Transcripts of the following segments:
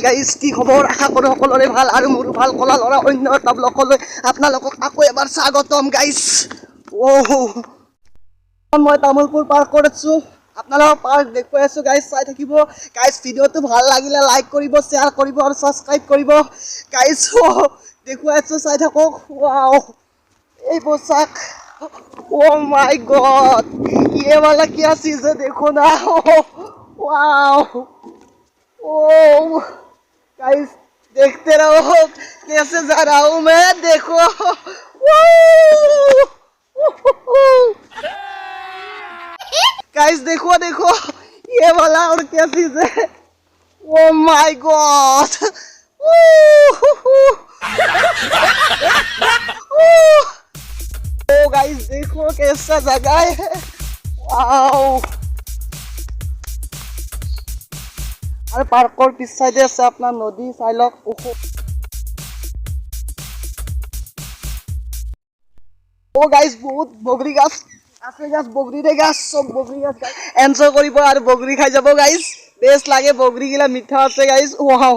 guys কি খবৰ আশা কৰোঁ সকলোৰে ভাল আৰু মোৰো ভাল কলা ল'ৰা অন্য এটা ব্লগলৈ আপোনালোকক আকৌ এবাৰ স্বাগতম গাইজ মই তামোলপুৰ পাৰ্ক কৰিছোঁ আপোনালোকক পাৰ্ক দেখুৱাই আছোঁ গাইজ চাই থাকিব গাইজ ভিডিঅ'টো ভাল লাগিলে লাইক কৰিব শ্বেয়াৰ কৰিব আৰু ছাবস্ক্ৰাইব কৰিব গাইজ দেখুৱাই আছোঁ চাই থাকক ৱাও এই পোচাক ओ माय गॉड ये वाला क्या चीज है देखो ना वाओ ओ गाइस देखते रहो कैसे जा रहा हूँ मैं देखो गाइस देखो देखो ये वाला और क्या चीज है oh my God oh guys देखो कैसा जगह है वाओ और पार्कर पिछ साइडे আছে আপনার নদী চাইলক ও গাইস বহুত বগরি গাছ আছে গাছ বগরি রে গাছ সব বগরি গাছ এনজয় কৰিব আৰু বগৰি খাই যাব গাইস বেস্ট লাগে বগৰি গিলা মিঠা আছে গাইস ওয়াও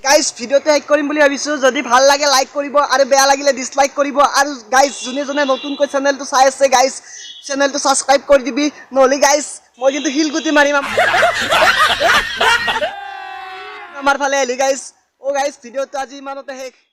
গাইজ ভিডিঅ'টো লাইক কৰিম বুলি ভাবিছোঁ যদি ভাল লাগে লাইক কৰিব আৰু বেয়া লাগিলে ডিছলাইক কৰিব আৰু গাইজ যোনে যোনে নতুনকৈ চেনেলটো চাই আছে গাইজ চেনেলটো ছাবস্ক্ৰাইব কৰি দিবি নহ'লে গাইজ মই কিন্তু শিলগুটি মাৰিম আমাৰ ফালে আহিলি গাইজ অ' গাইজ ভিডিঅ'টো আজি ইমানতে শেষ